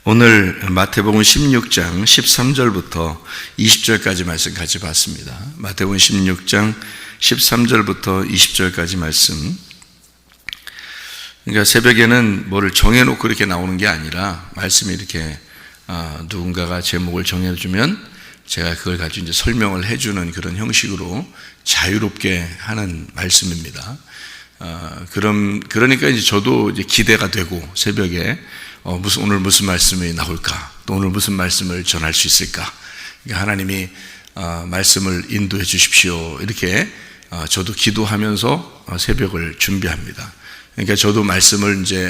오늘 마태복음 16장 13절부터 20절까지 말씀 같이 봤습니다. 마태복음 16장 13절부터 20절까지 말씀. 그러니까 새벽에는 뭐를 정해놓고 이렇게 나오는 게 아니라 말씀이 이렇게 누군가가 제목을 정해주면 제가 그걸 가지고 이제 설명을 해주는 그런 형식으로 자유롭게 하는 말씀입니다. 그러니까 이제 저도 이제 기대가 되고 새벽에 오늘 무슨 말씀이 나올까? 또 오늘 무슨 말씀을 전할 수 있을까? 그러니까 하나님이 말씀을 인도해 주십시오. 이렇게 저도 기도하면서 새벽을 준비합니다. 그러니까 저도 말씀을 이제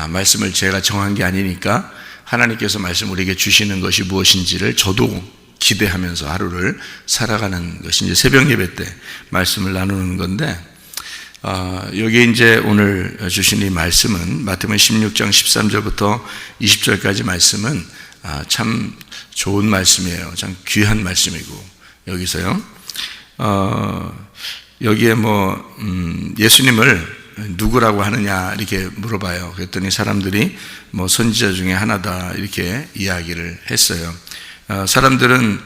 말씀을 제가 정한 게 아니니까 하나님께서 말씀 우리에게 주시는 것이 무엇인지를 저도 기대하면서 하루를 살아가는 것이 이제 새벽 예배 때 말씀을 나누는 건데, 여기 이제 오늘 주신 이 말씀은 마태복음 16장 13절부터 20절까지 말씀은 참 좋은 말씀이에요. 참 귀한 말씀이고, 여기서요. 여기에 예수님을 누구라고 하느냐 이렇게 물어봐요. 그랬더니 사람들이 선지자 중에 하나다 이렇게 이야기를 했어요. 사람들은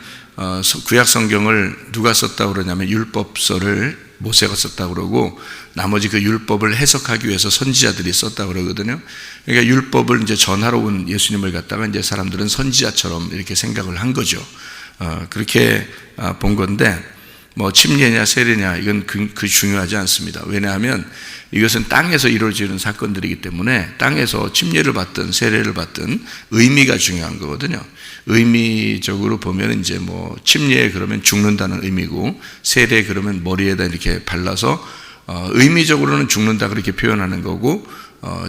구약 성경을 누가 썼다고 그러냐면 율법서를 모세가 썼다고 그러고, 나머지 그 율법을 해석하기 위해서 선지자들이 썼다고 그러거든요. 그러니까 율법을 이제 전하러 온 예수님을 갖다가 이제 사람들은 선지자처럼 이렇게 생각을 한 거죠. 그렇게 본 건데, 침례냐 세례냐 이건 그 중요하지 않습니다. 왜냐하면 이것은 땅에서 이루어지는 사건들이기 때문에 땅에서 침례를 받든 세례를 받든 의미가 중요한 거거든요. 의미적으로 보면 이제 침례 그러면 죽는다는 의미고, 세례 그러면 머리에다 이렇게 발라서 의미적으로는 죽는다 그렇게 표현하는 거고,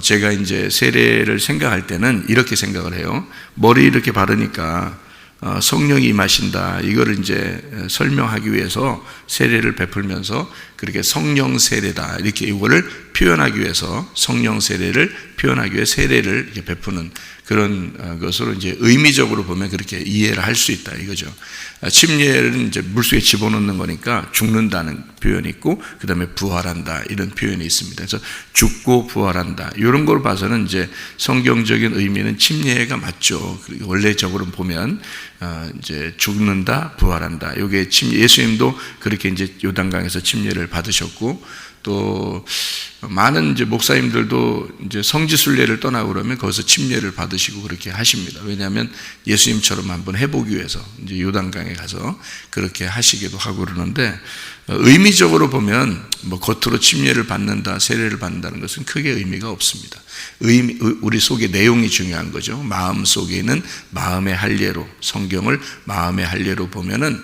제가 이제 세례를 생각할 때는 이렇게 생각을 해요. 머리 이렇게 바르니까 성령이 임하신다, 이거를 이제 설명하기 위해서 세례를 베풀면서 그렇게 성령 세례다 이렇게 이거를 표현하기 위해서, 성령 세례를 표현하기 위해 세례를 이렇게 베푸는 그런 것으로 이제 의미적으로 보면 그렇게 이해를 할 수 있다 이거죠. 침례는 이제 물속에 집어넣는 거니까 죽는다는 표현이 있고, 그 다음에 부활한다 이런 표현이 있습니다. 그래서 죽고 부활한다 이런 걸 봐서는 이제 성경적인 의미는 침례가 맞죠. 원래적으로 보면 이제 죽는다 부활한다, 이게 예수님도 그렇게 이제 요단강에서 침례를 받으셨고, 또 많은 이제 목사님들도 이제 성지순례를 떠나고 그러면 거기서 침례를 받으시고 그렇게 하십니다. 왜냐하면 예수님처럼 한번 해보기 위해서 이제 요단강에 가서 그렇게 하시기도 하고 그러는데, 의미적으로 보면 겉으로 침례를 받는다 세례를 받는다는 것은 크게 의미가 없습니다. 우리 속의 내용이 중요한 거죠. 마음 속에 있는 마음의 할례로, 성경을 마음의 할례로 보면은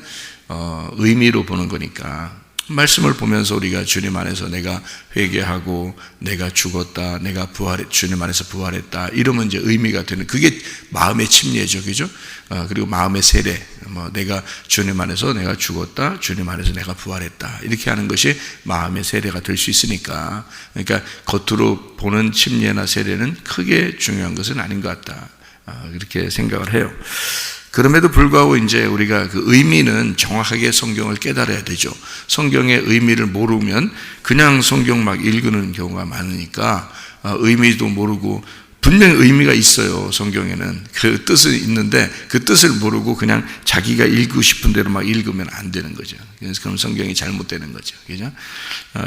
의미로 보는 거니까, 말씀을 보면서 우리가 주님 안에서 내가 회개하고 내가 죽었다, 내가 주님 안에서 부활했다 이러면 이제 의미가 되는, 그게 마음의 침례죠, 그죠? 그리고 마음의 세례, 내가 주님 안에서 내가 죽었다, 주님 안에서 내가 부활했다 이렇게 하는 것이 마음의 세례가 될 수 있으니까, 그러니까 겉으로 보는 침례나 세례는 크게 중요한 것은 아닌 것 같다, 그렇게 생각을 해요. 그럼에도 불구하고 이제 우리가 그 의미는 정확하게 성경을 깨달아야 되죠. 성경의 의미를 모르면 그냥 성경 막 읽는 경우가 많으니까 의미도 모르고, 분명히 의미가 있어요. 성경에는 그 뜻은 있는데 그 뜻을 모르고 그냥 자기가 읽고 싶은 대로 막 읽으면 안 되는 거죠. 그래서 그럼 성경이 잘못되는 거죠. 그죠?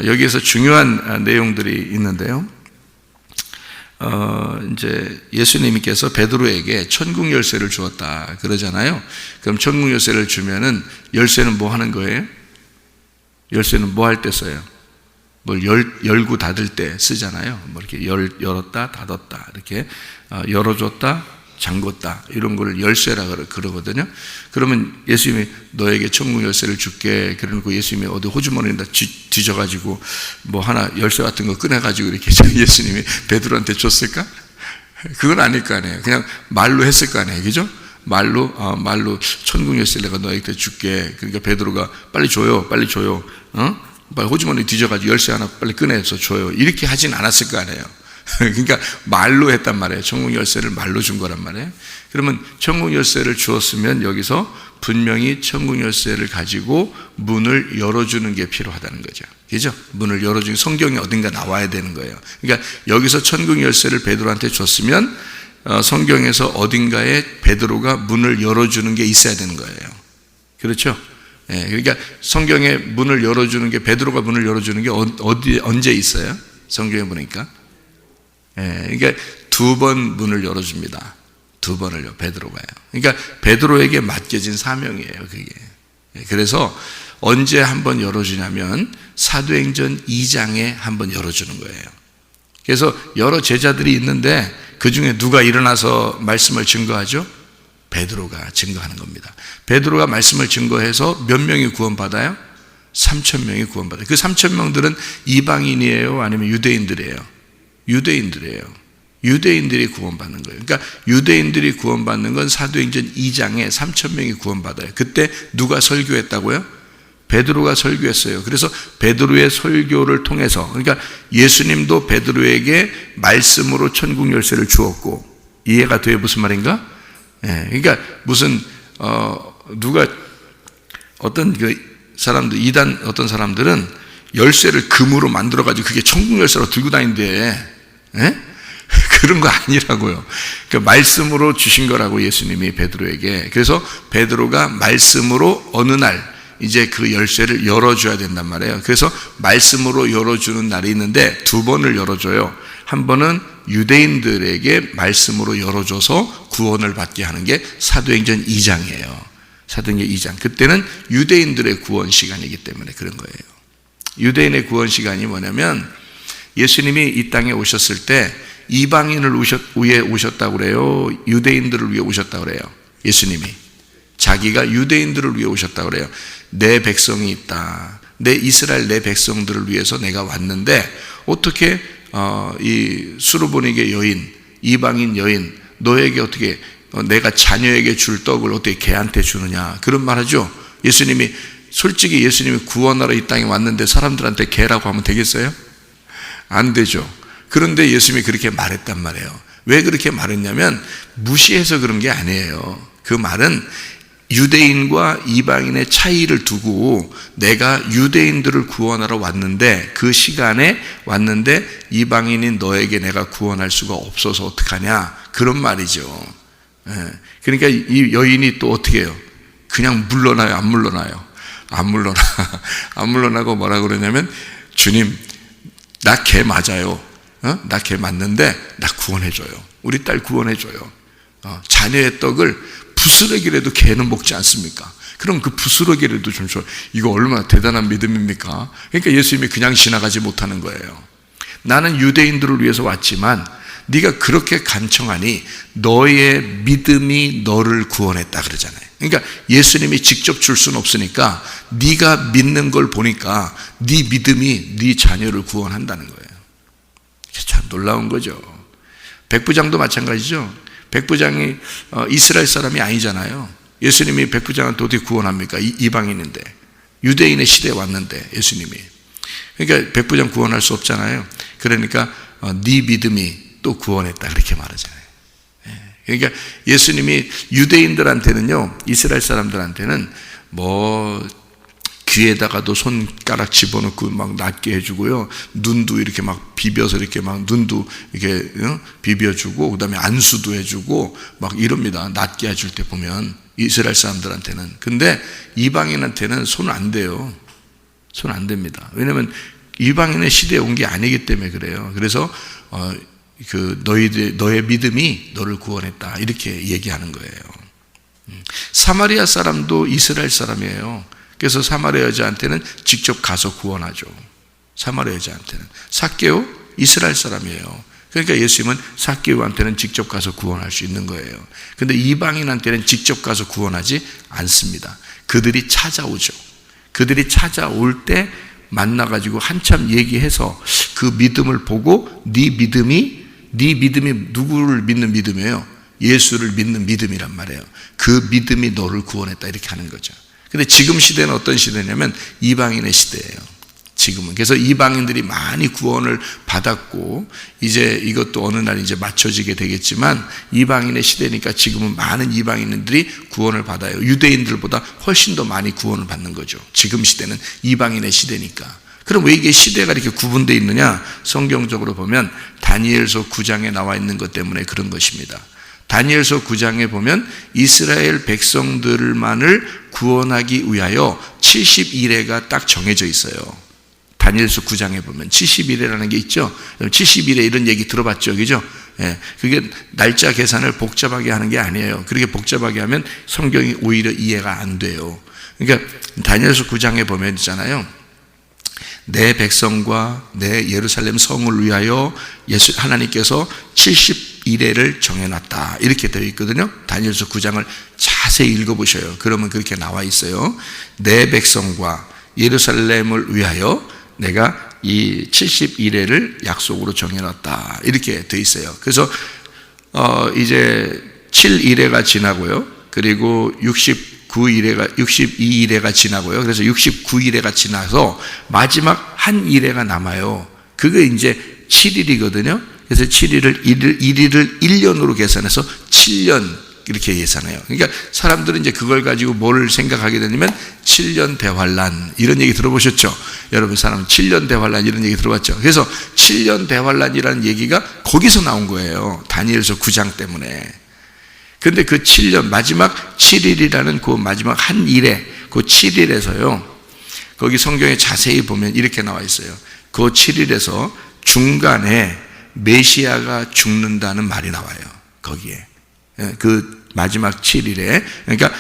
여기에서 중요한 내용들이 있는데요. 이제 예수님께서 베드로에게 천국 열쇠를 주었다 그러잖아요. 그럼 천국 열쇠를 주면은, 열쇠는 뭐 하는 거예요? 열쇠는 뭐 할 때 써요? 뭘 열고 닫을 때 쓰잖아요. 이렇게 열었다 닫았다, 이렇게 열어줬다 잠궜다 이런 걸 열쇠라 그러거든요. 그러면 예수님이 너에게 천국 열쇠를 줄게 그러고, 예수님이 어디 호주머니에다 뒤져가지고 하나 열쇠 같은 거 꺼내가지고 이렇게 예수님이 베드로한테 줬을까? 그건 아닐 거 아니에요. 그냥 말로 했을 거 아니에요, 그죠? 말로 천국 열쇠를 내가 너에게 줄게. 그러니까 베드로가 빨리 줘요, 빨리 호주머니 뒤져가지고 열쇠 하나 빨리 꺼내서 줘요, 이렇게 하진 않았을 거 아니에요. 그러니까 말로 했단 말이에요. 천국 열쇠를 말로 준 거란 말이에요. 그러면 천국 열쇠를 주었으면 여기서 분명히 천국 열쇠를 가지고 문을 열어주는 게 필요하다는 거죠. 그죠? 문을 열어주는 성경이 어딘가 나와야 되는 거예요. 그러니까 여기서 천국 열쇠를 베드로한테 줬으면 성경에서 어딘가에 베드로가 문을 열어주는 게 있어야 되는 거예요. 그렇죠? 그러니까 성경에 문을 열어주는 게, 베드로가 문을 열어주는 게 언제 있어요? 성경에 보니까. 그러니까 2번 문을 열어줍니다. 2번을요, 베드로가요. 그러니까 베드로에게 맡겨진 사명이에요, 그게. 그래서 언제 한번 열어주냐면 사도행전 2장에 한번 열어주는 거예요. 그래서 여러 제자들이 있는데 그 중에 누가 일어나서 말씀을 증거하죠? 베드로가 증거하는 겁니다. 베드로가 말씀을 증거해서 몇 명이 구원받아요? 3,000명이 구원받아요. 그 3,000명들은 이방인이에요? 아니면 유대인들이에요? 유대인들이에요. 유대인들이 구원받는 거예요. 그러니까 유대인들이 구원받는 건 사도행전 2장에 3,000명이 구원받아요. 그때 누가 설교했다고요? 베드로가 설교했어요. 그래서 베드로의 설교를 통해서, 그러니까 예수님도 베드로에게 말씀으로 천국 열쇠를 주었고, 이해가 돼요? 무슨 말인가? 그러니까 무슨 누가 어떤 그 사람들, 이단 어떤 사람들은 열쇠를 금으로 만들어 가지고 그게 천국 열쇠로 들고 다닌대. 그런 거 아니라고요. 그러니까 말씀으로 주신 거라고, 예수님이 베드로에게. 그래서 베드로가 말씀으로 어느 날 이제 그 열쇠를 열어줘야 된단 말이에요. 그래서 말씀으로 열어주는 날이 있는데 2번을 열어줘요. 한 번은 유대인들에게 말씀으로 열어줘서 구원을 받게 하는 게 사도행전 2장이에요. 사도행전 2장. 그때는 유대인들의 구원 시간이기 때문에 그런 거예요. 유대인의 구원 시간이 뭐냐면, 예수님이 이 땅에 오셨을 때 이방인을 위해 오셨다고 그래요? 유대인들을 위해 오셨다고 그래요? 예수님이 자기가 유대인들을 위해 오셨다고 그래요. 내 백성이 있다. 내 이스라엘 내 백성들을 위해서 내가 왔는데 어떻게 이 수르보니게 여인, 이방인 여인, 너에게 어떻게 내가 자녀에게 줄 떡을 어떻게 개한테 주느냐, 그런 말 하죠. 예수님이, 솔직히 예수님이 구원하러 이 땅에 왔는데 사람들한테 개라고 하면 되겠어요? 안 되죠. 그런데 예수님이 그렇게 말했단 말이에요. 왜 그렇게 말했냐면 무시해서 그런 게 아니에요. 그 말은 유대인과 이방인의 차이를 두고, 내가 유대인들을 구원하러 왔는데, 그 시간에 왔는데 이방인인 너에게 내가 구원할 수가 없어서 어떡하냐, 그런 말이죠. 그러니까 이 여인이 또 어떻게 해요? 그냥 물러나요? 안 물러나요? 안 물러나. 안 물러나고 뭐라 그러냐면, 주님, 나 개 맞아요. 나 개 맞는데 나 구원해줘요. 우리 딸 구원해줘요. 자녀의 떡을 부스러기라도 개는 먹지 않습니까? 그럼 그 부스러기라도 좀 줘. 이거 얼마나 대단한 믿음입니까? 그러니까 예수님이 그냥 지나가지 못하는 거예요. 나는 유대인들을 위해서 왔지만 네가 그렇게 간청하니 너의 믿음이 너를 구원했다 그러잖아요. 그러니까 예수님이 직접 줄 수는 없으니까 네가 믿는 걸 보니까 네 믿음이 네 자녀를 구원한다는 거예요. 참 놀라운 거죠. 백부장도 마찬가지죠. 백부장이 이스라엘 사람이 아니잖아요. 예수님이 백부장한테 어떻게 구원합니까? 이방인인데, 유대인의 시대에 왔는데 예수님이. 그러니까 백부장 구원할 수 없잖아요. 그러니까 네 믿음이 또 구원했다 그렇게 말하잖아요. 그러니까 예수님이 유대인들한테는요, 이스라엘 사람들한테는 뭐 귀에다가도 손가락 집어넣고 막 낫게 해주고요, 눈도 이렇게 막 비벼서 이렇게 막 눈도 이렇게 비벼주고, 그 다음에 안수도 해주고 막 이럽니다. 낫게 해줄 때 보면 이스라엘 사람들한테는. 근데 이방인한테는 손 안 대요. 손 안 됩니다. 왜냐하면 이방인의 시대에 온 게 아니기 때문에 그래요. 그래서 너의 믿음이 너를 구원했다 이렇게 얘기하는 거예요. 사마리아 사람도 이스라엘 사람이에요. 그래서 사마리아 여자한테는 직접 가서 구원하죠. 사마리아 여자한테는. 삭개오 이스라엘 사람이에요. 그러니까 예수님은 삭개오한테는 직접 가서 구원할 수 있는 거예요. 그런데 이방인한테는 직접 가서 구원하지 않습니다. 그들이 찾아오죠. 그들이 찾아올 때 만나가지고 한참 얘기해서 그 믿음을 보고, 네 믿음이 누구를 믿는 믿음이에요? 예수를 믿는 믿음이란 말이에요. 그 믿음이 너를 구원했다 이렇게 하는 거죠. 근데 지금 시대는 어떤 시대냐면 이방인의 시대예요. 지금은. 그래서 이방인들이 많이 구원을 받았고, 이제 이것도 어느 날 이제 맞춰지게 되겠지만, 이방인의 시대니까 지금은 많은 이방인들이 구원을 받아요. 유대인들보다 훨씬 더 많이 구원을 받는 거죠. 지금 시대는 이방인의 시대니까. 그럼 왜 이게 시대가 이렇게 구분되어 있느냐? 성경적으로 보면 다니엘서 9장에 나와 있는 것 때문에 그런 것입니다. 다니엘서 9장에 보면 이스라엘 백성들만을 구원하기 위하여 70일회가 딱 정해져 있어요. 다니엘서 9장에 보면 70일회라는 게 있죠. 70일회 이런 얘기 들어봤죠, 그죠? 예, 그게 날짜 계산을 복잡하게 하는 게 아니에요. 그렇게 복잡하게 하면 성경이 오히려 이해가 안 돼요. 그러니까 다니엘서 9장에 보면 있잖아요. 내 백성과 내 예루살렘 성을 위하여 하나님께서 70일회를 정해놨다, 이렇게 되어 있거든요. 다니엘서 9장을 자세히 읽어보셔요. 그러면 그렇게 나와 있어요. 내 백성과 예루살렘을 위하여 내가 이 70일회를 약속으로 정해놨다, 이렇게 되어 있어요. 그래서 이제 7일회가 지나고요, 그리고 62일회가 지나고요. 그래서 69일회가 지나서 마지막 한 일회가 남아요. 그게 이제 7일이거든요. 그래서 7일을 1일을 1년으로 계산해서 7년 이렇게 계산해요. 그러니까 사람들은 이제 그걸 가지고 뭘 생각하게 되냐면 7년 대환란, 이런 얘기 들어보셨죠? 여러분, 사람은 7년 대환란 이런 얘기 들어봤죠? 그래서 7년 대환란이라는 얘기가 거기서 나온 거예요. 다니엘서 9장 때문에. 근데 그 7년, 마지막 7일이라는 그 마지막 한 일에, 그 7일에서요, 거기 성경에 자세히 보면 이렇게 나와 있어요. 그 7일에서 중간에 메시아가 죽는다는 말이 나와요. 거기에. 그 마지막 7일에. 그러니까,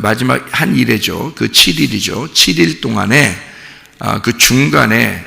마지막 한 일에죠. 그 7일이죠. 7일 동안에, 그 중간에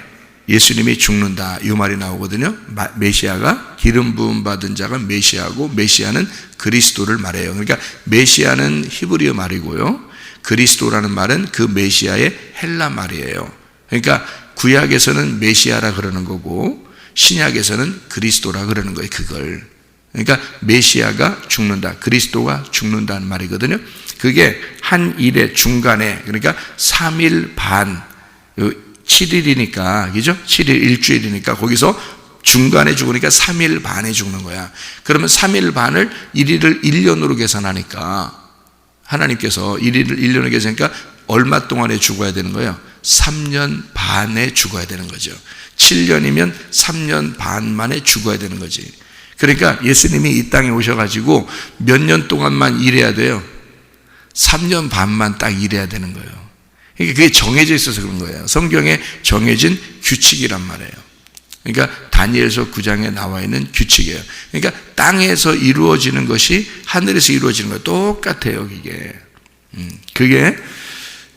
예수님이 죽는다, 이 말이 나오거든요. 메시아가, 기름 부음 받은 자가 메시아고, 메시아는 그리스도를 말해요. 그러니까 메시아는 히브리어 말이고요, 그리스도라는 말은 그 메시아의 헬라 말이에요. 그러니까 구약에서는 메시아라 그러는 거고 신약에서는 그리스도라 그러는 거예요. 그걸. 그러니까 메시아가 죽는다, 그리스도가 죽는다는 말이거든요. 그게 한 일의 중간에, 그러니까 3일 반, 7일이니까, 그죠? 7일 일주일이니까 거기서 중간에 죽으니까 3일 반에 죽는 거야. 그러면 3일 반을 1일을 1년으로 계산하니까, 하나님께서 1일을 1년으로 계산하니까 얼마 동안에 죽어야 되는 거예요? 3년 반에 죽어야 되는 거죠. 7년이면 3년 반 만에 죽어야 되는 거지. 그러니까 예수님이 이 땅에 오셔가지고 몇 년 동안만 일해야 돼요? 3년 반만 딱 일해야 되는 거예요. 그러니까 그게 정해져 있어서 그런 거예요. 성경에 정해진 규칙이란 말이에요. 그러니까 다니엘서 9장에 나와 있는 규칙이에요. 그러니까 땅에서 이루어지는 것이 하늘에서 이루어지는 거예요. 똑같아요, 그게.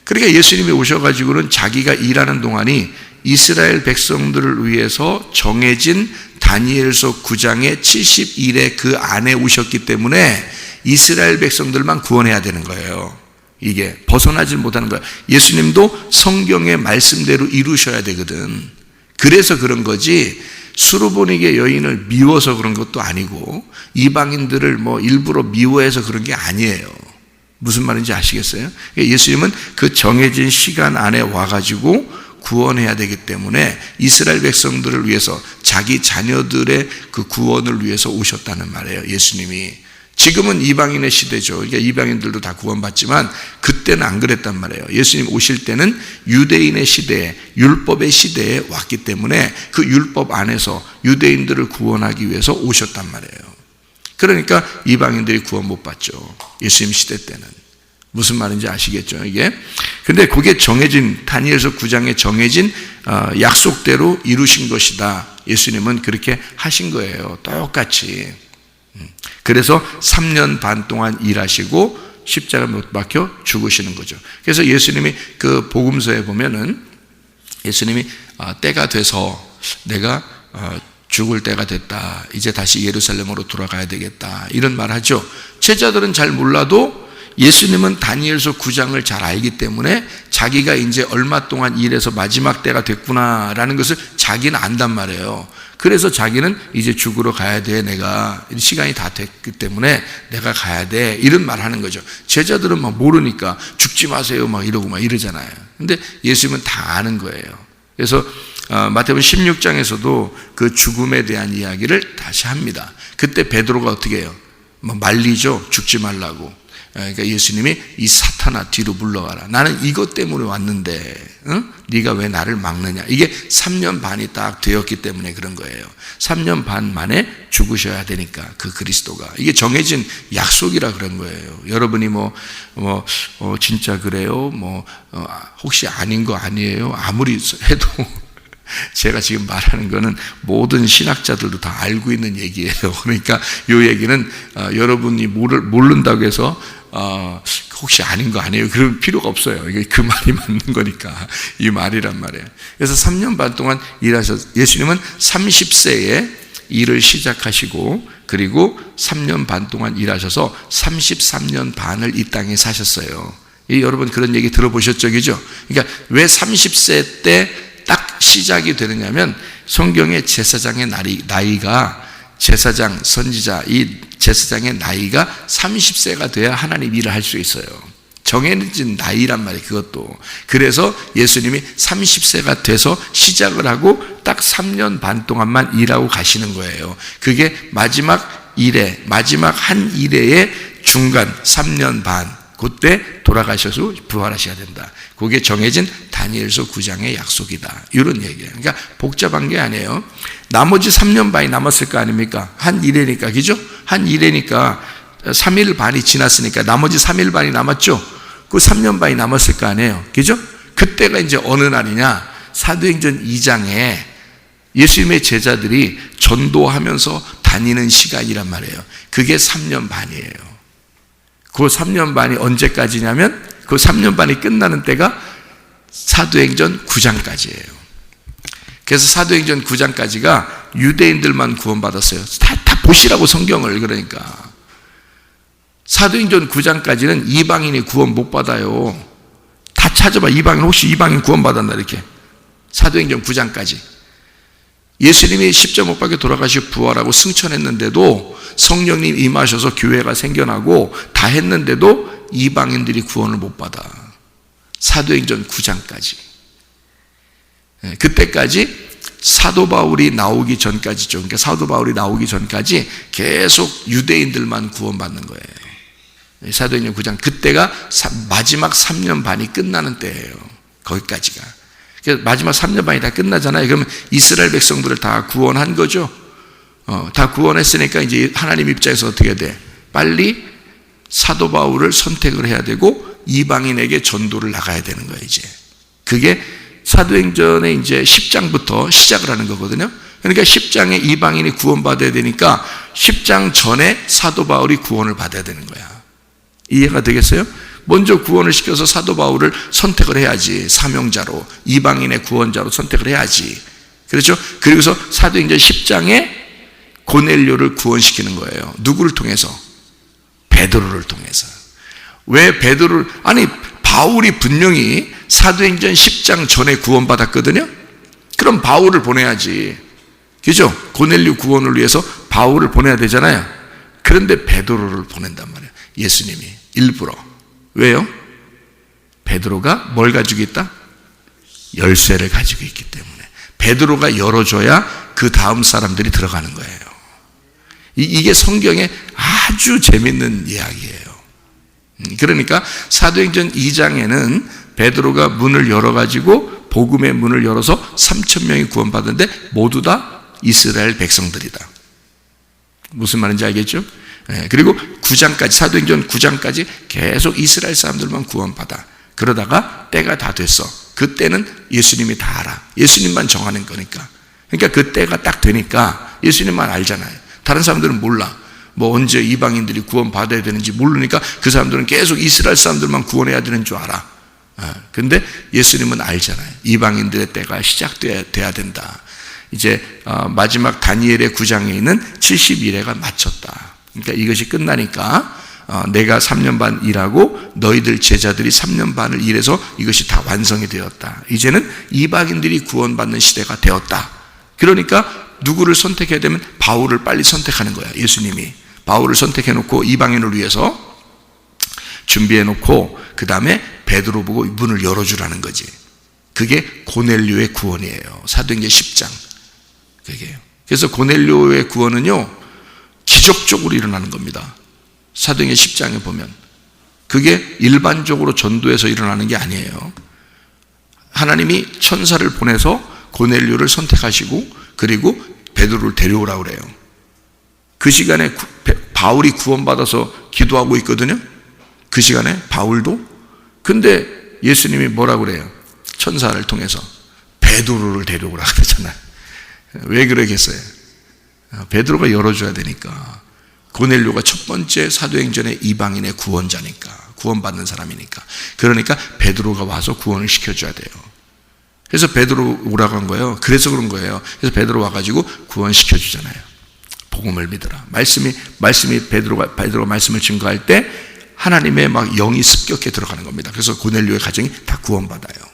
그러니까 예수님이 오셔가지고는 자기가 일하는 동안이 이스라엘 백성들을 위해서 정해진 다니엘서 9장의 70일의 그 안에 오셨기 때문에 이스라엘 백성들만 구원해야 되는 거예요. 이게 벗어나지 못하는 거예요. 예수님도 성경의 말씀대로 이루셔야 되거든. 그래서 그런 거지, 수르보니게 여인을 미워서 그런 것도 아니고 이방인들을 뭐 일부러 미워해서 그런 게 아니에요. 무슨 말인지 아시겠어요? 예수님은 그 정해진 시간 안에 와가지고 구원해야 되기 때문에 이스라엘 백성들을 위해서, 자기 자녀들의 그 구원을 위해서 오셨다는 말이에요, 예수님이. 지금은 이방인의 시대죠. 그러니까 이방인들도 다 구원받지만 그때는 안 그랬단 말이에요. 예수님 오실 때는 유대인의 시대에, 율법의 시대에 왔기 때문에 그 율법 안에서 유대인들을 구원하기 위해서 오셨단 말이에요. 그러니까 이방인들이 구원 못 받죠, 예수님 시대 때는. 무슨 말인지 아시겠죠, 이게? 근데 그게 정해진, 다니엘서 9장에 정해진 약속대로 이루신 것이다. 예수님은 그렇게 하신 거예요, 똑같이. 그래서 3년 반 동안 일하시고 십자가 못 박혀 죽으시는 거죠. 그래서 예수님이 그 복음서에 보면은 예수님이 때가 돼서 내가 죽을 때가 됐다, 이제 다시 예루살렘으로 돌아가야 되겠다, 이런 말 하죠. 제자들은 잘 몰라도 예수님은 다니엘서 9장을 잘 알기 때문에 자기가 이제 얼마 동안 일해서 마지막 때가 됐구나라는 것을 자기는 안단 말이에요. 그래서 자기는 이제 죽으러 가야 돼, 내가 시간이 다 됐기 때문에 내가 가야 돼, 이런 말 하는 거죠. 제자들은 막 모르니까 죽지 마세요 막 이러고 막 이러잖아요. 근데 예수님은 다 아는 거예요. 그래서 마태복음 16장에서도 그 죽음에 대한 이야기를 다시 합니다. 그때 베드로가 어떻게 해요? 막 말리죠, 죽지 말라고. 그러니까 예수님이 이 사탄아 뒤로 물러가라. 나는 이것 때문에 왔는데 네가 왜 나를 막느냐. 이게 3년 반이 딱 되었기 때문에 그런 거예요. 3년 반 만에 죽으셔야 되니까 그 그리스도가. 이게 정해진 약속이라 그런 거예요. 여러분이 진짜 그래요? 혹시 아닌 거 아니에요? 아무리 해도 제가 지금 말하는 거는 모든 신학자들도 다 알고 있는 얘기예요. 그러니까 이 얘기는 여러분이 모른다고 해서 혹시 아닌 거 아니에요? 그럴 필요가 없어요. 이게 그 말이 맞는 거니까 이 말이란 말이에요. 그래서 3년 반 동안 예수님은 30세에 일을 시작하시고 그리고 3년 반 동안 일하셔서 33년 반을 이 땅에 사셨어요. 여러분 그런 얘기 들어보셨죠? 그죠? 그러니까 왜 30세 때 딱 시작이 되느냐면 성경의 제사장의 나이가 제사장, 선지자, 이 제사장의 나이가 30세가 돼야 하나님 일을 할 수 있어요. 정해진 나이란 말이에요, 그것도. 그래서 예수님이 30세가 돼서 시작을 하고 딱 3년 반 동안만 일하고 가시는 거예요. 그게 마지막 한 일회의 중간 3년 반, 그때 돌아가셔서 부활하셔야 된다. 그게 정해진 다니엘서 9장의 약속이다. 이런 얘기예요. 그러니까 복잡한 게 아니에요. 나머지 3년 반이 남았을 거 아닙니까? 한 일회니까, 그죠? 한 일회니까 3일 반이 지났으니까 나머지 3일 반이 남았죠? 그 3년 반이 남았을 거 아니에요. 그죠? 그때가 이제 어느 날이냐? 사도행전 2장에 예수님의 제자들이 전도하면서 다니는 시간이란 말이에요. 그게 3년 반이에요. 그 3년 반이 언제까지냐면 그 3년 반이 끝나는 때가 사도행전 9장까지예요. 그래서 사도행전 9장까지가 유대인들만 구원받았어요. 다 보시라고 성경을. 그러니까 사도행전 9장까지는 이방인이 구원 못 받아요. 다 찾아봐. 혹시 이방인 구원받았나 이렇게. 사도행전 9장까지 예수님이 십자가 못 박혀 돌아가시고 부활하고 승천했는데도 성령님 임하셔서 교회가 생겨나고 다 했는데도 이방인들이 구원을 못 받아. 사도행전 9장까지. 그때까지 사도 바울이 나오기 전까지죠. 그러니까 사도 바울이 나오기 전까지 계속 유대인들만 구원받는 거예요. 사도행전 9장. 그때가 마지막 3년 반이 끝나는 때예요. 거기까지가. 마지막 3년 반이 다 끝나잖아요. 그러면 이스라엘 백성들을 다 구원한 거죠. 다 구원했으니까 이제 하나님 입장에서 어떻게 돼? 빨리 사도 바울을 선택을 해야 되고 이방인에게 전도를 나가야 되는 거예요, 이제. 그게 사도행전의 이제 10장부터 시작을 하는 거거든요. 그러니까 10장에 이방인이 구원받아야 되니까 10장 전에 사도 바울이 구원을 받아야 되는 거야. 이해가 되겠어요? 먼저 구원을 시켜서 사도 바울을 선택을 해야지. 사명자로, 이방인의 구원자로 선택을 해야지. 그렇죠? 그리고서 사도행전 10장에 고넬료를 구원시키는 거예요. 누구를 통해서? 베드로를 통해서. 왜 베드로를? 아니, 바울이 분명히 사도행전 10장 전에 구원받았거든요. 그럼 바울을 보내야지. 그죠? 고넬료 구원을 위해서 바울을 보내야 되잖아요. 그런데 베드로를 보낸단 말이에요. 예수님이 일부러. 왜요? 베드로가 뭘 가지고 있다? 열쇠를 가지고 있기 때문에. 베드로가 열어줘야 그 다음 사람들이 들어가는 거예요. 이게 성경의 아주 재밌는 이야기예요. 그러니까 사도행전 2장에는 베드로가 문을 열어가지고 복음의 문을 열어서 3,000명이 구원받았는데 모두 다 이스라엘 백성들이다. 무슨 말인지 알겠죠? 그리고 9장까지, 사도행전 9장까지 계속 이스라엘 사람들만 구원받아. 그러다가 때가 다 됐어. 그때는 예수님이 다 알아. 예수님만 정하는 거니까. 그러니까 그 때가 딱 되니까 예수님만 알잖아요. 다른 사람들은 몰라. 언제 이방인들이 구원받아야 되는지 모르니까 그 사람들은 계속 이스라엘 사람들만 구원해야 되는 줄 알아. 근데 예수님은 알잖아요. 이방인들의 때가 시작돼야 된다. 이제 마지막 다니엘의 9장에 있는 70일회가 마쳤다. 그러니까 이것이 끝나니까 내가 3년 반 일하고 너희들 제자들이 3년 반을 일해서 이것이 다 완성이 되었다. 이제는 이방인들이 구원받는 시대가 되었다. 그러니까 누구를 선택해야 되면 바울을 빨리 선택하는 거야. 예수님이 바울을 선택해놓고 이방인을 위해서 준비해놓고 그 다음에 베드로 보고 문을 열어주라는 거지. 그게 고넬료의 구원이에요. 사도행전 10장. 그게요. 그래서 고넬료의 구원은요 기적적으로 일어나는 겁니다. 사도행전 10장에 보면 그게 일반적으로 전도에서 일어나는 게 아니에요. 하나님이 천사를 보내서 고넬료를 선택하시고 그리고 베드로를 데려오라고 그래요. 그 시간에 바울이 구원받아서 기도하고 있거든요. 그 시간에 바울도. 근데 예수님이 뭐라고 그래요? 천사를 통해서 베드로를 데려오라고 그러잖아요. 왜 그러겠어요? 베드로가 열어줘야 되니까. 고넬료가 첫 번째 사도행전의 이방인의 구원자니까, 구원받는 사람이니까. 그러니까 베드로가 와서 구원을 시켜줘야 돼요. 그래서 베드로 오라고 한 거예요. 그래서 그런 거예요. 그래서 베드로 와가지고 구원시켜주잖아요. 복음을 믿어라. 베드로가 말씀을 증거할 때 하나님의 막 영이 습격해 들어가는 겁니다. 그래서 고넬료의 가정이 다 구원받아요.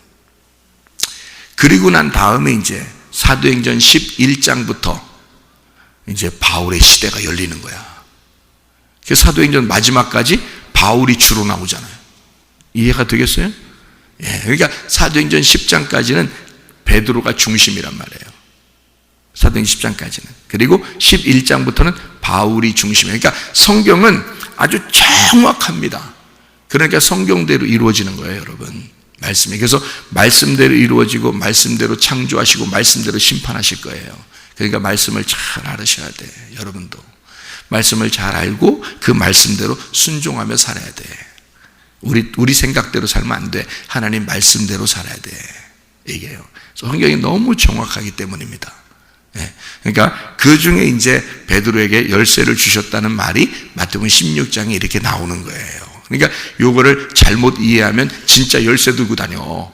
그리고 난 다음에 이제 사도행전 11장부터 이제 바울의 시대가 열리는 거야. 그래서 사도행전 마지막까지 바울이 주로 나오잖아요. 이해가 되겠어요? 예, 그러니까 사도행전 10장까지는 베드로가 중심이란 말이에요. 사도행전 10장까지는. 그리고 11장부터는 바울이 중심이에요. 그러니까 성경은 아주 정확합니다. 그러니까 성경대로 이루어지는 거예요, 여러분. 말씀이. 그래서 말씀대로 이루어지고 말씀대로 창조하시고 말씀대로 심판하실 거예요. 그러니까 말씀을 잘 알으셔야 돼, 여러분도. 말씀을 잘 알고 그 말씀대로 순종하며 살아야 돼. 우리 생각대로 살면 안 돼. 하나님 말씀대로 살아야 돼. 이게요. 성경이 너무 정확하기 때문입니다. 네. 그러니까 그 중에 이제 베드로에게 열쇠를 주셨다는 말이 마태복음 16장에 이렇게 나오는 거예요. 그러니까 요거를 잘못 이해하면 진짜 열쇠 들고 다녀.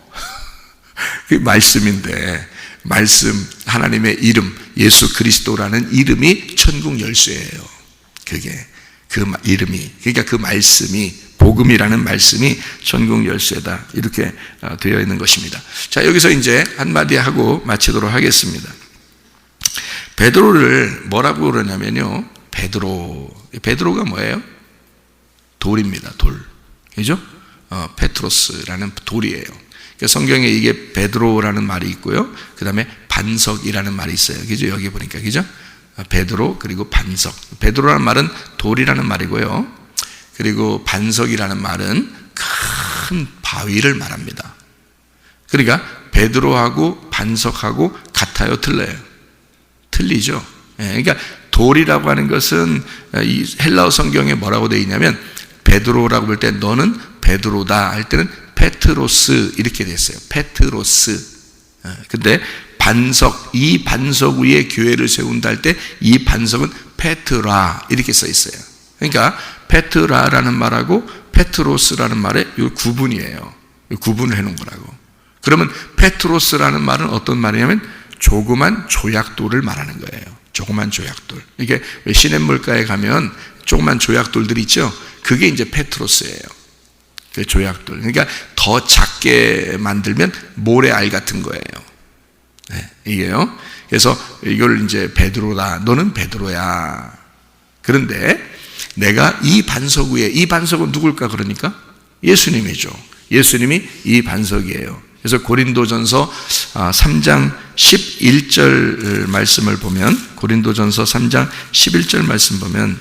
그게 말씀인데, 말씀, 하나님의 이름, 예수 그리스도라는 이름이 천국 열쇠예요. 그게 그 이름이, 그러니까 그 말씀이, 복음이라는 말씀이 천국 열쇠다, 이렇게 되어 있는 것입니다. 자, 여기서 이제 한마디 하고 마치도록 하겠습니다. 베드로를 뭐라고 그러냐면요, 베드로가 뭐예요? 돌입니다. 돌. 그죠? 페트로스라는 돌이에요. 그러니까 성경에 이게 베드로라는 말이 있고요. 그 다음에 반석이라는 말이 있어요. 그죠? 여기 보니까. 그죠? 베드로, 그리고 반석. 베드로라는 말은 돌이라는 말이고요. 그리고 반석이라는 말은 큰 바위를 말합니다. 그러니까 베드로하고 반석하고 같아요? 틀려요? 틀리죠? 그러니까 돌이라고 하는 것은 이 헬라어 성경에 뭐라고 되어 있냐면, 베드로라고 볼 때 너는 베드로다 할 때는 페트로스 이렇게 돼 있어요. 페트로스. 근데 반석, 이 반석 위에 교회를 세운다 할 때 이 반석은 페트라 이렇게 써 있어요. 그러니까 페트라라는 말하고 페트로스라는 말의 이 구분이에요. 구분을 해놓은 거라고. 그러면 페트로스라는 말은 어떤 말이냐면 조그만 조약돌을 말하는 거예요. 조그만 조약돌. 이게 시냇물가에 가면 조그만 조약돌들이 있죠. 그게 이제 페트로스예요. 그 조약돌. 그러니까 더 작게 만들면 모래알 같은 거예요. 네, 이게요. 그래서 이걸 이제 베드로다. 너는 베드로야. 그런데 내가 이 반석 위에, 이 반석은 누굴까 그러니까? 예수님이죠. 예수님이 이 반석이에요. 그래서 고린도전서 3장 11절 말씀을 보면, 고린도전서 3장 11절 말씀 보면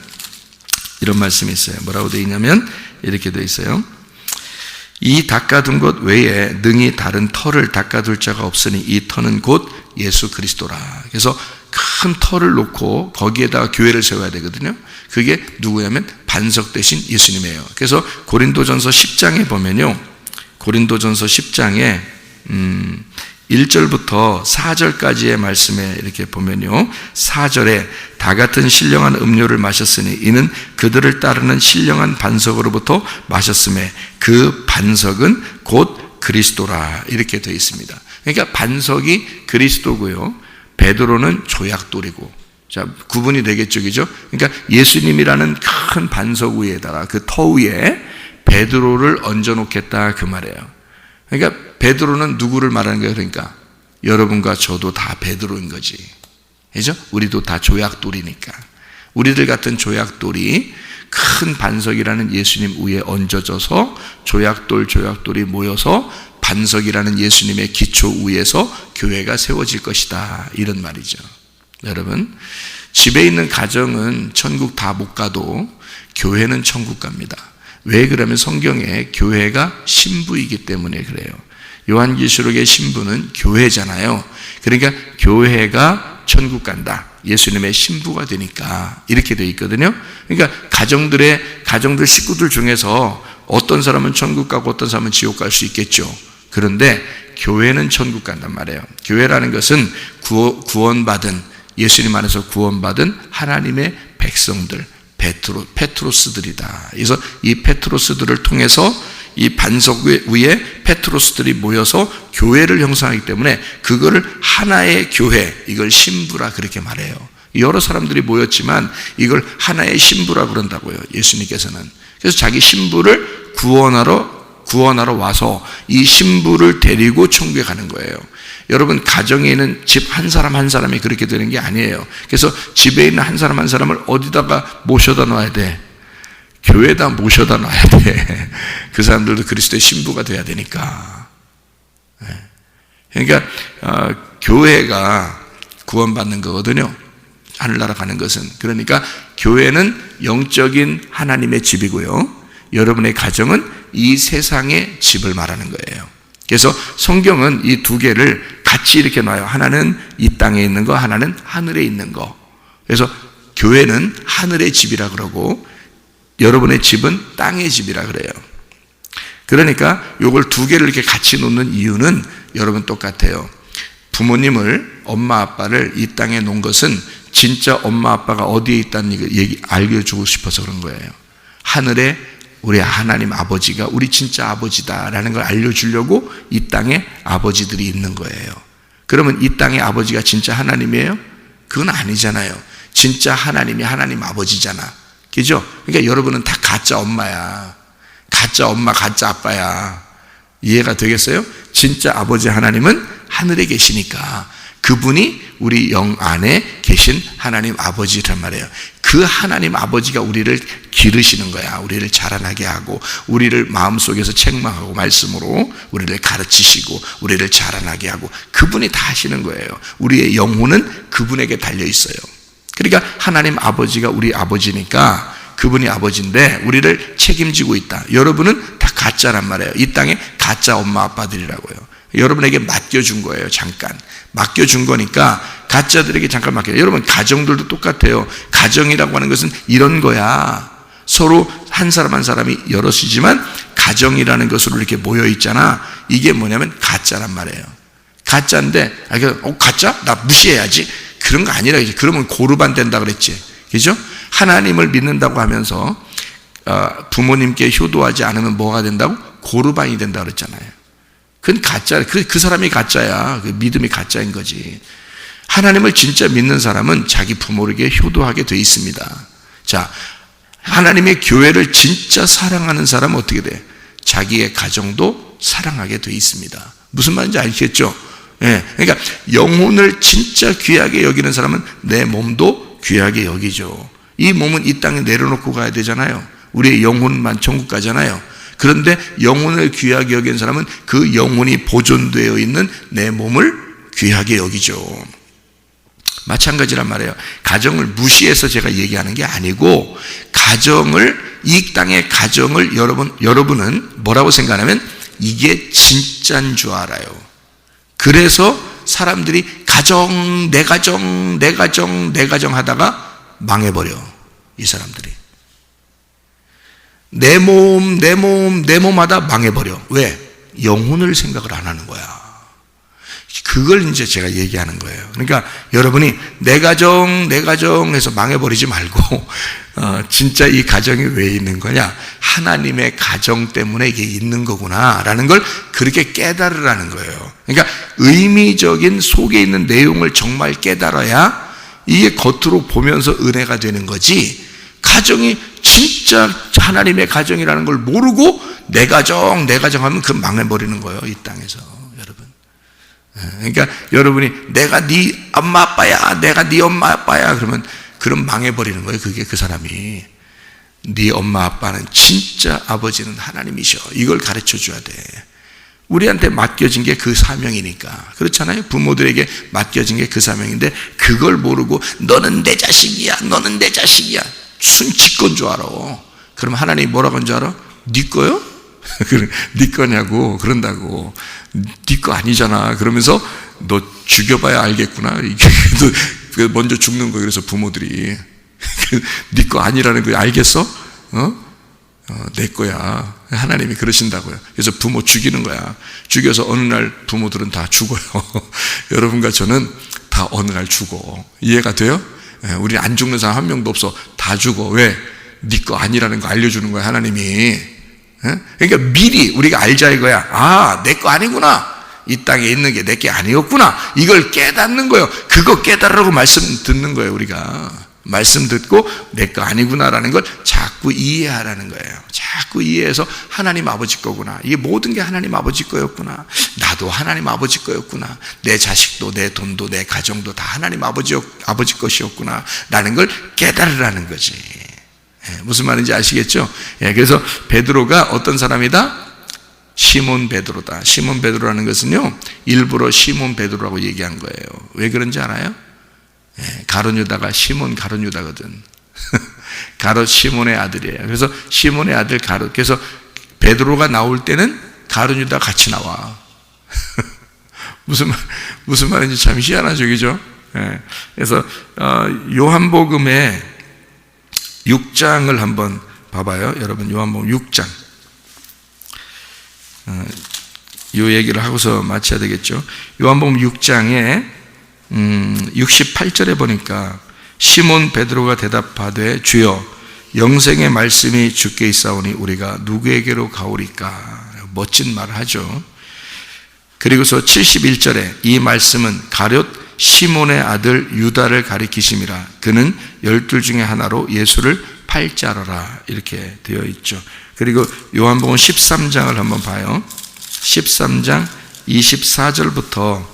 이런 말씀이 있어요. 뭐라고 되어 있냐면 이렇게 되어 있어요. 이 닦아둔 것 외에 능히 다른 터를 닦아둘 자가 없으니 이 터는 곧 예수 그리스도라. 그래서 큰 터를 놓고 거기에다가 교회를 세워야 되거든요. 그게 누구냐면 반석 대신 예수님이에요. 그래서 고린도전서 10장에 보면요, 고린도전서 10장에 1절부터 4절까지의 말씀에 이렇게 보면요, 4절에 다 같은 신령한 음료를 마셨으니 이는 그들을 따르는 신령한 반석으로부터 마셨음에 그 반석은 곧 그리스도라 이렇게 되어 있습니다. 그러니까 반석이 그리스도고요, 베드로는 조약돌이고. 자, 구분이 되겠죠, 그죠? 그러니까 예수님이라는 큰 반석 위에다가 그 터 위에 베드로를 얹어놓겠다 그 말이에요. 그러니까 베드로는 누구를 말하는 거예요? 그러니까 여러분과 저도 다 베드로인 거지. 그죠? 우리도 다 조약돌이니까. 우리들 같은 조약돌이 큰 반석이라는 예수님 위에 얹어져서 조약돌이 모여서 반석이라는 예수님의 기초 위에서 교회가 세워질 것이다, 이런 말이죠. 여러분, 집에 있는 가정은 천국 다 못 가도 교회는 천국 갑니다. 왜 그러면 성경에 교회가 신부이기 때문에 그래요. 요한계시록의 신부는 교회잖아요. 그러니까 교회가 천국 간다. 예수님의 신부가 되니까 이렇게 되어 있거든요. 그러니까 가정들 식구들 중에서 어떤 사람은 천국 가고 어떤 사람은 지옥 갈 수 있겠죠. 그런데 교회는 천국 간단 말이에요. 교회라는 것은 구원받은, 예수님 안에서 구원받은 하나님의 백성들, 페트로스들이다. 그래서 이 페트로스들을 통해서 이 반석 위에 페트로스들이 모여서 교회를 형성하기 때문에 그거를 하나의 교회, 이걸 신부라 그렇게 말해요. 여러 사람들이 모였지만 이걸 하나의 신부라 그런다고요, 예수님께서는. 그래서 자기 신부를 구원하러 와서 이 신부를 데리고 천국에 가는 거예요. 여러분, 가정에 있는 집 한 사람 한 사람이 그렇게 되는 게 아니에요. 그래서 집에 있는 한 사람 한 사람을 어디다가 모셔다 놔야 돼? 교회에다 모셔다 놔야 돼. 그 사람들도 그리스도의 신부가 돼야 되니까. 그러니까 교회가 구원받는 거거든요, 하늘나라 가는 것은. 그러니까 교회는 영적인 하나님의 집이고요, 여러분의 가정은 이 세상의 집을 말하는 거예요. 그래서 성경은 이 두 개를 같이 이렇게 놔요. 하나는 이 땅에 있는 거, 하나는 하늘에 있는 거. 그래서 교회는 하늘의 집이라 그러고 여러분의 집은 땅의 집이라 그래요. 그러니까 이걸 두 개를 이렇게 같이 놓는 이유는 여러분 똑같아요. 부모님을, 엄마 아빠를 이 땅에 놓은 것은 진짜 엄마 아빠가 어디에 있다는 얘기 알려주고 싶어서 그런 거예요. 하늘에 우리 하나님 아버지가 우리 진짜 아버지다라는 걸 알려주려고 이 땅에 아버지들이 있는 거예요. 그러면 이 땅의 아버지가 진짜 하나님이에요? 그건 아니잖아요. 진짜 하나님이 하나님 아버지잖아. 그죠? 그러니까 여러분은 다 가짜 엄마야. 가짜 엄마, 가짜 아빠야. 이해가 되겠어요? 진짜 아버지 하나님은 하늘에 계시니까 그분이 우리 영 안에 계신 하나님 아버지란 말이에요. 그 하나님 아버지가 우리를 기르시는 거야. 우리를 자라나게 하고 우리를 마음속에서 책망하고 말씀으로 우리를 가르치시고 우리를 자라나게 하고 그분이 다 하시는 거예요. 우리의 영혼은 그분에게 달려 있어요. 그러니까 하나님 아버지가 우리 아버지니까 그분이 아버지인데 우리를 책임지고 있다. 여러분은 다 가짜란 말이에요. 이 땅에 가짜 엄마 아빠들이라고요. 여러분에게 맡겨준 거예요. 잠깐 맡겨준 거니까 가짜들에게 잠깐 맡겨요. 여러분, 가정들도 똑같아요. 가정이라고 하는 것은 이런 거야. 서로 한 사람 한 사람이 여럿이지만 가정이라는 것으로 이렇게 모여 있잖아. 이게 뭐냐면 가짜란 말이에요. 가짜인데 가짜? 나 무시해야지. 그런 거 아니라 이제 그러면 고르반 된다 그랬지. 그죠? 하나님을 믿는다고 하면서 부모님께 효도하지 않으면 뭐가 된다고? 고르반이 된다 그랬잖아요. 그건 가짜. 그 사람이 가짜야. 그 믿음이 가짜인 거지. 하나님을 진짜 믿는 사람은 자기 부모에게 효도하게 돼 있습니다. 자, 하나님의 교회를 진짜 사랑하는 사람은 어떻게 돼? 자기의 가정도 사랑하게 돼 있습니다. 무슨 말인지 아시겠죠? 예, 그러니까 영혼을 진짜 귀하게 여기는 사람은 내 몸도 귀하게 여기죠. 이 몸은 이 땅에 내려놓고 가야 되잖아요. 우리의 영혼만 천국 가잖아요. 그런데 영혼을 귀하게 여기는 사람은 그 영혼이 보존되어 있는 내 몸을 귀하게 여기죠. 마찬가지란 말이에요. 가정을 무시해서 제가 얘기하는 게 아니고 이 땅의 가정을 여러분은 뭐라고 생각하냐면 이게 진짜인 줄 알아요. 그래서 사람들이 내 가정 하다가 망해버려. 이 사람들이 내 몸 하다 망해버려. 왜? 영혼을 생각을 안 하는 거야. 그걸 이제 제가 얘기하는 거예요. 그러니까 여러분이 내 가정 해서 망해버리지 말고 진짜 이 가정이 왜 있는 거냐? 하나님의 가정 때문에 이게 있는 거구나라는 걸 그렇게 깨달으라는 거예요. 그러니까 의미적인 속에 있는 내용을 정말 깨달아야 이게 겉으로 보면서 은혜가 되는 거지. 가정이 진짜 하나님의 가정이라는 걸 모르고 내 가정 하면 그 망해버리는 거예요. 이 땅에서. 여러분. 그러니까 여러분이 내가 네 엄마 아빠야, 내가 네 엄마 아빠야 그럼 망해버리는 거예요. 그게 그 사람이. 네 엄마 아빠는 진짜 아버지는 하나님이셔. 이걸 가르쳐 줘야 돼. 우리한테 맡겨진 게 그 사명이니까. 그렇잖아요. 부모들에게 맡겨진 게 그 사명인데 그걸 모르고 너는 내 자식이야. 순치건 줄 알아. 그럼 하나님이 뭐라고 한 줄 알아? 네 거요? 네 거냐고 그런다고. 네 거 아니잖아. 그러면서 너 죽여봐야 알겠구나. 이게 먼저 죽는 거. 그래서 부모들이 네 거 아니라는 거 알겠어? 내 거야. 하나님이 그러신다고요. 그래서 부모 죽이는 거야. 죽여서 어느 날 부모들은 다 죽어요. 여러분과 저는 다 어느 날 죽어. 이해가 돼요? 우리 안 죽는 사람 한 명도 없어. 다 죽어. 왜? 네 거 아니라는 거 알려주는 거야, 하나님이. 그러니까 미리 우리가 알자 이거야. 아, 내 거 아니구나. 이 땅에 있는 게 내 게 아니었구나. 이걸 깨닫는 거예요. 그거 깨달으라고 말씀 듣는 거예요, 우리가. 말씀 듣고 내 거 아니구나라는 걸 자꾸 이해하라는 거예요. 자꾸 이해해서 하나님 아버지 거구나. 이게 모든 게 하나님 아버지 거였구나. 나도 하나님 아버지 거였구나. 내 자식도 내 돈도 내 가정도 다 하나님 아버지 것이었구나 라는 걸 깨달으라는 거지. 무슨 말인지 아시겠죠? 그래서 베드로가 어떤 사람이다? 시몬 베드로다. 시몬 베드로라는 것은요, 일부러 시몬 베드로라고 얘기한 거예요. 왜 그런지 알아요? 가룟 유다가 시몬 가룟 유다거든. 가룟 시몬의 아들이에요. 그래서 시몬의 아들 가룟. 그래서 베드로가 나올 때는 가룟 유다 같이 나와. 무슨 말인지 참 희한하죠, 그죠? 그래서 요한복음의 6장을 한번 봐봐요. 여러분, 요한복음 6장. 이 얘기를 하고서 마쳐야 되겠죠. 요한복음 6장에 68절에 보니까 시몬 베드로가 대답하되 주여 영생의 말씀이 주께 있사오니 우리가 누구에게로 가오리까. 멋진 말을 하죠. 그리고서 71절에 이 말씀은 가룟 시몬의 아들 유다를 가리키심이라. 그는 12 중에 하나로 예수를 팔자러라. 이렇게 되어 있죠. 그리고 요한복음 13장을 한번 봐요. 13장 24절부터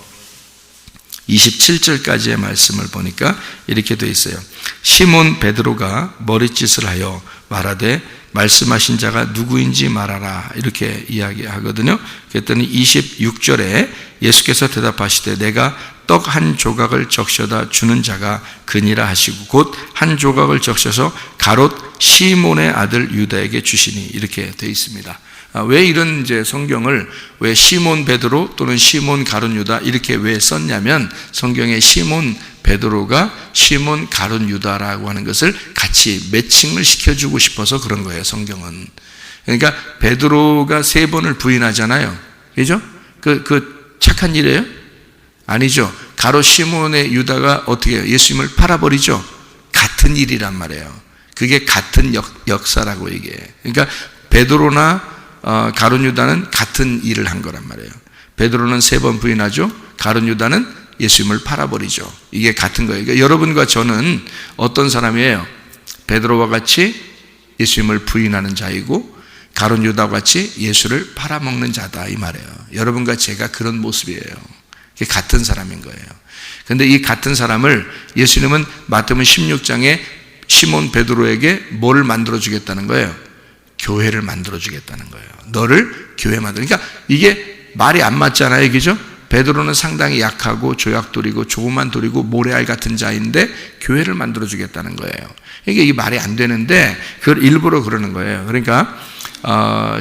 27절까지의 말씀을 보니까 이렇게 되어 있어요. 시몬 베드로가 머리짓을 하여 말하되 말씀하신 자가 누구인지 말하라. 이렇게 이야기하거든요. 그랬더니 26절에 예수께서 대답하시되 내가 떡 한 조각을 적셔다 주는 자가 그니라 하시고 곧 한 조각을 적셔서 가롯 시몬의 아들 유다에게 주시니. 이렇게 되어 있습니다. 왜 이런 이제 성경을 왜 시몬 베드로 또는 시몬 가룟 유다 이렇게 왜 썼냐면 성경에 시몬 베드로가 시몬 가룟 유다라고 하는 것을 같이 매칭을 시켜주고 싶어서 그런 거예요, 성경은. 그러니까 베드로가 3번을 부인하잖아요. 그죠? 그 착한 일이에요? 아니죠. 가롯 시몬의 유다가 어떻게 해요? 예수님을 팔아버리죠. 같은 일이란 말이에요. 그게 같은 역사라고 얘기해요. 그러니까 베드로나 가룟 유다는 같은 일을 한 거란 말이에요. 베드로는 3번 부인하죠. 가룟 유다는 예수님을 팔아버리죠. 이게 같은 거예요. 그러니까 여러분과 저는 어떤 사람이에요? 베드로와 같이 예수님을 부인하는 자이고 가룟 유다와 같이 예수를 팔아먹는 자다, 이 말이에요. 여러분과 제가 그런 모습이에요. 이게 같은 사람인 거예요. 그런데 이 같은 사람을 예수님은 마태복음 16장에 시몬 베드로에게 뭐를 만들어주겠다는 거예요? 교회를 만들어주겠다는 거예요. 너를 교회 만들어. 그러니까 이게 말이 안 맞잖아요, 그죠? 베드로는 상당히 약하고 조약돌이고 조그만 돌이고 모래알 같은 자인데 교회를 만들어주겠다는 거예요. 이게 말이 안 되는데 그걸 일부러 그러는 거예요. 그러니까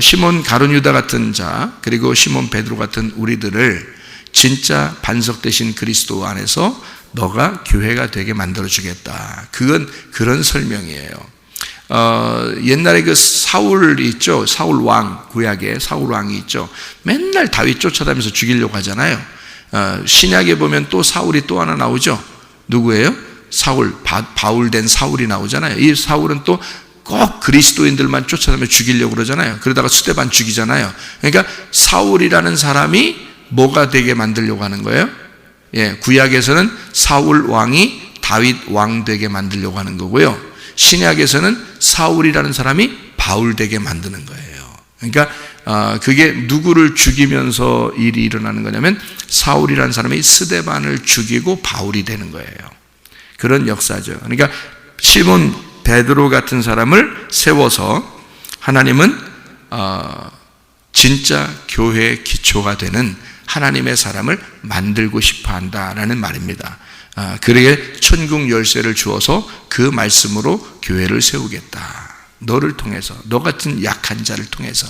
시몬 가룟 유다 같은 자 그리고 시몬 베드로 같은 우리들을 진짜 반석 되신 그리스도 안에서 너가 교회가 되게 만들어주겠다. 그건 그런 설명이에요. 옛날에 그 사울이 있죠. 사울 왕, 구약에 사울 왕이 있죠. 맨날 다윗 쫓아다니면서 죽이려고 하잖아요. 신약에 보면 또 사울이 또 하나 나오죠. 누구예요? 사울, 바울된 사울이 나오잖아요. 이 사울은 또 꼭 그리스도인들만 쫓아다니며 죽이려고 그러잖아요. 그러다가 스데반 죽이잖아요. 그러니까 사울이라는 사람이 뭐가 되게 만들려고 하는 거예요? 구약에서는 사울 왕이 다윗 왕 되게 만들려고 하는 거고요. 신약에서는 사울이라는 사람이 바울 되게 만드는 거예요. 그러니까 그게 누구를 죽이면서 일이 일어나는 거냐면 사울이라는 사람이 스데반을 죽이고 바울이 되는 거예요. 그런 역사죠. 그러니까 시몬 베드로 같은 사람을 세워서 하나님은 진짜 교회의 기초가 되는 하나님의 사람을 만들고 싶어 한다라는 말입니다. 그에게 천국 열쇠를 주어서 그 말씀으로 교회를 세우겠다. 너를 통해서, 너 같은 약한 자를 통해서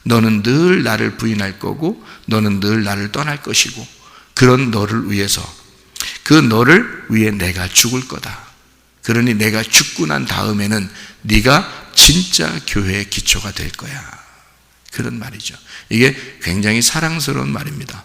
너는 늘 나를 부인할 거고 너는 늘 나를 떠날 것이고 그런 너를 위해서, 그 너를 위해 내가 죽을 거다. 그러니 내가 죽고 난 다음에는 네가 진짜 교회의 기초가 될 거야. 그런 말이죠. 이게 굉장히 사랑스러운 말입니다.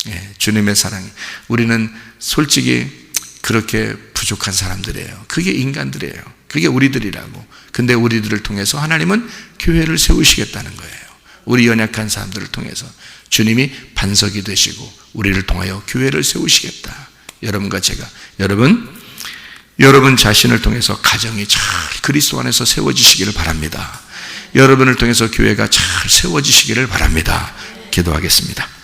예, 주님의 사랑이. 우리는 솔직히 그렇게 부족한 사람들이에요. 그게 인간들이에요. 그게 우리들이라고. 근데 우리들을 통해서 하나님은 교회를 세우시겠다는 거예요. 우리 연약한 사람들을 통해서 주님이 반석이 되시고 우리를 통하여 교회를 세우시겠다. 여러분과 제가, 여러분 자신을 통해서 가정이 잘 그리스도 안에서 세워지시기를 바랍니다. 여러분을 통해서 교회가 잘 세워지시기를 바랍니다. 기도하겠습니다.